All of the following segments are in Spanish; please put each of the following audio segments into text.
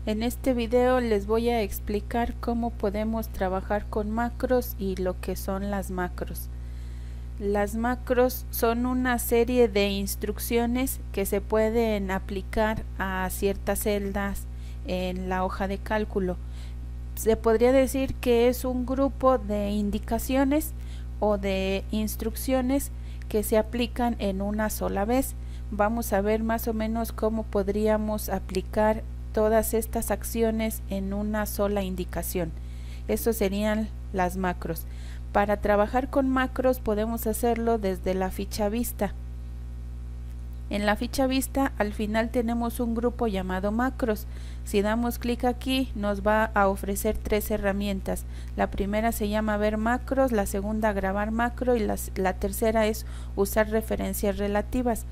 En este video les voy a explicar cómo podemos trabajar con macros y lo que son las macros. Las macros son una serie de instrucciones que se pueden aplicar a ciertas celdas en la hoja de cálculo. Se podría decir que es un grupo de indicaciones o de instrucciones que se aplican en una sola vez. Vamos a ver más o menos cómo podríamos aplicar todas estas acciones en una sola indicación. Eso serían las macros. Para trabajar con macros podemos hacerlo desde la ficha vista. En la ficha vista al final tenemos un grupo llamado macros. Si damos clic aquí nos va a ofrecer tres herramientas. La primera se llama ver macros, la segunda grabar macro y la tercera es usar referencias relativas.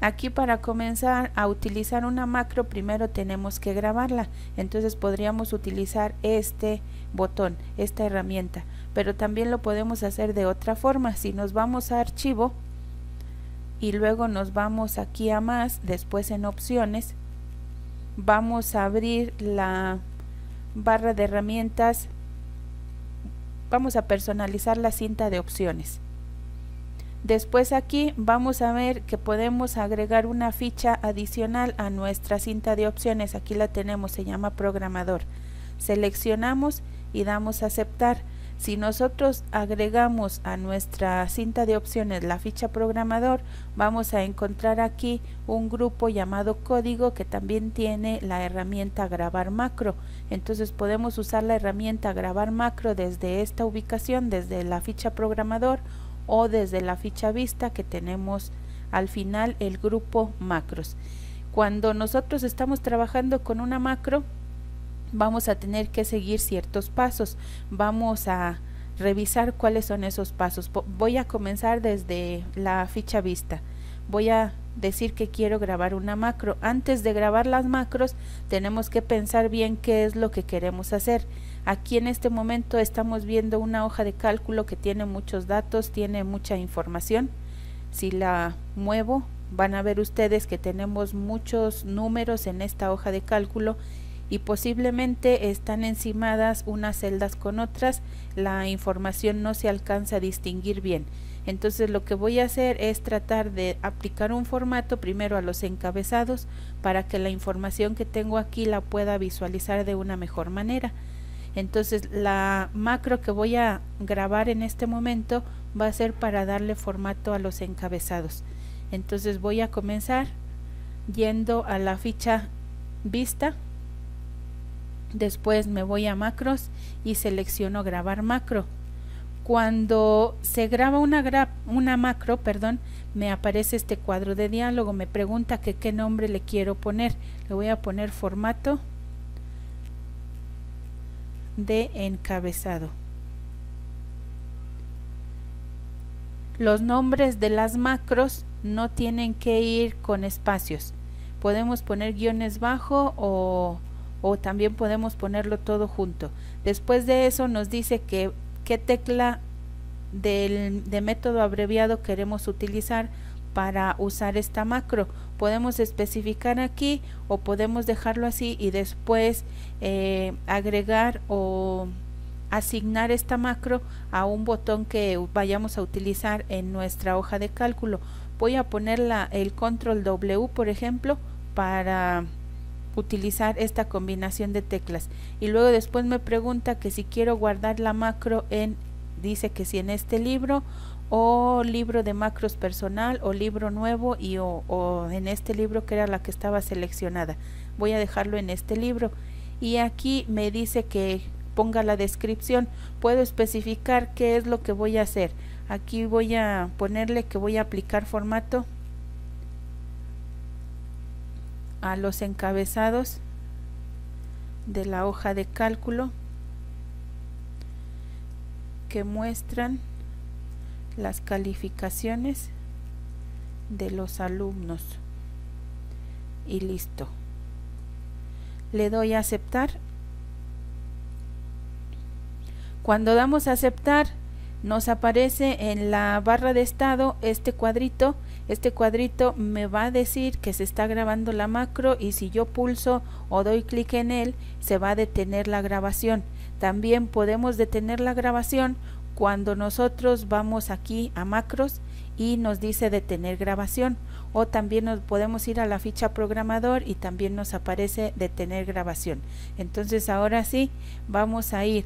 Aquí para comenzar a utilizar una macro primero tenemos que grabarla, entonces podríamos utilizar este botón, esta herramienta, pero también lo podemos hacer de otra forma. Si nos vamos a archivo y luego nos vamos aquí a más, después en opciones, vamos a abrir la barra de herramientas, vamos a personalizar la cinta de opciones. Después aquí vamos a ver que podemos agregar una ficha adicional a nuestra cinta de opciones. Aquí la tenemos, se llama programador. Seleccionamos y damos a aceptar. Si nosotros agregamos a nuestra cinta de opciones la ficha programador, vamos a encontrar aquí un grupo llamado código que también tiene la herramienta grabar macro. Entonces podemos usar la herramienta grabar macro desde esta ubicación, desde la ficha programador, o desde la ficha vista que tenemos al final el grupo macros. Cuando nosotros estamos trabajando con una macro vamos a tener que seguir ciertos pasos. Vamos a revisar cuáles son esos pasos. Voy a comenzar desde la ficha vista. Voy a decir que quiero grabar una macro. Antes de grabar las macros tenemos que pensar bien qué es lo que queremos hacer. Aquí en este momento estamos viendo una hoja de cálculo que tiene muchos datos, tiene mucha información. Si la muevo van a ver ustedes que tenemos muchos números en esta hoja de cálculo y posiblemente están encimadas unas celdas con otras, la información no se alcanza a distinguir bien. Entonces lo que voy a hacer es tratar de aplicar un formato primero a los encabezados para que la información que tengo aquí la pueda visualizar de una mejor manera. Entonces la macro que voy a grabar en este momento va a ser para darle formato a los encabezados. Entonces voy a comenzar yendo a la ficha vista, después me voy a macros y selecciono grabar macro. Cuando se graba una macro, me aparece este cuadro de diálogo, me pregunta que qué nombre le quiero poner. Le voy a poner formato de encabezado. Los nombres de las macros no tienen que ir con espacios. Podemos poner guiones bajo o también podemos ponerlo todo junto. Después de eso nos dice que qué tecla de método abreviado queremos utilizar para usar esta macro. Podemos especificar aquí o podemos dejarlo así y después agregar o asignar esta macro a un botón que vayamos a utilizar en nuestra hoja de cálculo. Voy a poner el control W, por ejemplo, para utilizar esta combinación de teclas, y luego después me pregunta que si quiero guardar la macro dice que si en este libro o libro de macros personal o libro nuevo o en este libro que era la que estaba seleccionada. Voy a dejarlo en este libro y aquí me dice que ponga la descripción. Puedo especificar qué es lo que voy a hacer. Aquí voy a ponerle que voy a aplicar formato a los encabezados de la hoja de cálculo que muestran las calificaciones de los alumnos y listo. Le doy a aceptar. Cuando damos a aceptar nos aparece en la barra de estado este cuadrito Este cuadrito me va a decir que se está grabando la macro, y si yo pulso o doy clic en él, se va a detener la grabación. También podemos detener la grabación cuando nosotros vamos aquí a macros y nos dice detener grabación, o también nos podemos ir a la ficha programador y también nos aparece detener grabación. Entonces ahora sí vamos a ir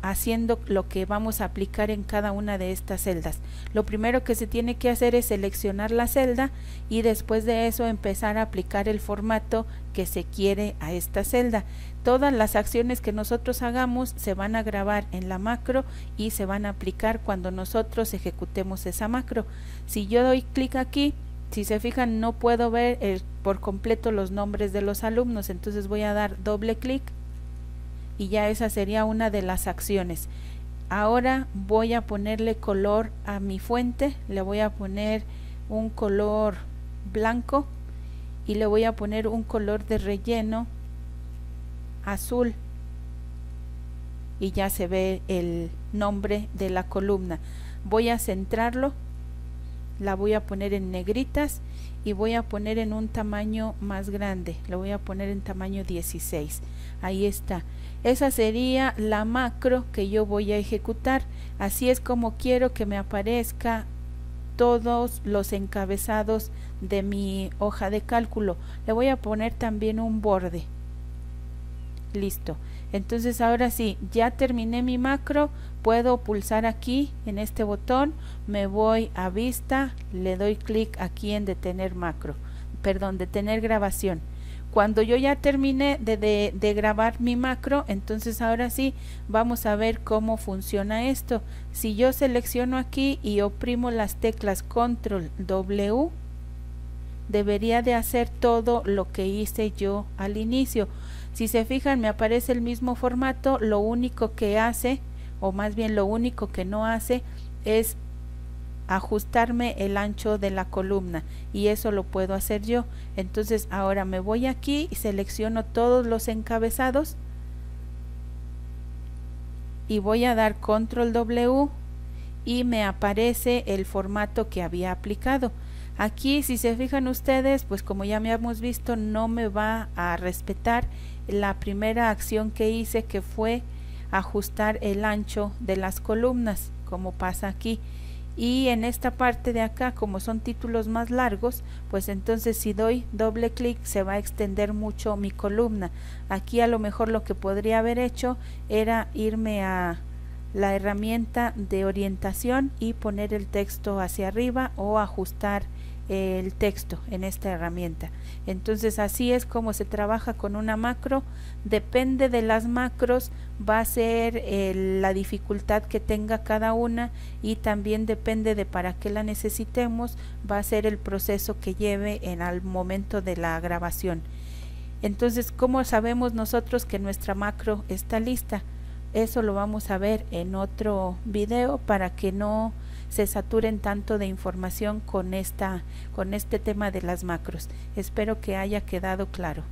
haciendo lo que vamos a aplicar en cada una de estas celdas. Lo primero que se tiene que hacer es seleccionar la celda y después de eso empezar a aplicar el formato que se quiere a esta celda. Todas las acciones que nosotros hagamos se van a grabar en la macro y se van a aplicar cuando nosotros ejecutemos esa macro. Si yo doy clic aquí, si se fijan, no puedo ver por completo los nombres de los alumnos, entonces voy a dar doble clic y ya esa sería una de las acciones. Ahora voy a ponerle color a mi fuente, le voy a poner un color blanco y le voy a poner un color de relleno azul y ya se ve el nombre de la columna. Voy a centrarlo, la voy a poner en negritas y voy a poner en un tamaño más grande, lo voy a poner en tamaño 16. Ahí está. Esa sería la macro que yo voy a ejecutar. Así es como quiero que me aparezca todos los encabezados de mi hoja de cálculo. Le voy a poner también un borde. Listo. Entonces ahora sí, ya terminé mi macro. Puedo pulsar aquí en este botón, me voy a vista, le doy clic aquí en detener macro, perdón, detener grabación. Cuando yo ya terminé de grabar mi macro, entonces ahora sí vamos a ver cómo funciona esto. Si yo selecciono aquí y oprimo las teclas Control W, debería de hacer todo lo que hice yo al inicio. Si se fijan, me aparece el mismo formato, lo único que hace, o más bien lo único que no hace, es ajustarme el ancho de la columna, y eso lo puedo hacer yo. Entonces ahora me voy aquí y selecciono todos los encabezados y voy a dar Control W y me aparece el formato que había aplicado. Aquí, si se fijan ustedes, pues como ya habíamos visto, no me va a respetar la primera acción que hice, que fue ajustar el ancho de las columnas, como pasa aquí. Y en esta parte de acá, como son títulos más largos, pues entonces si doy doble clic se va a extender mucho mi columna. Aquí a lo mejor lo que podría haber hecho era irme a la herramienta de orientación y poner el texto hacia arriba o ajustar el texto en esta herramienta. Entonces así es como se trabaja con una macro. Depende de las macros, va a ser la dificultad que tenga cada una, y también depende de para qué la necesitemos, va a ser el proceso que lleve al momento de la grabación. Entonces, ¿cómo sabemos nosotros que nuestra macro está lista? Eso lo vamos a ver en otro video para que no se saturen tanto de información con este tema de las macros. Espero que haya quedado claro.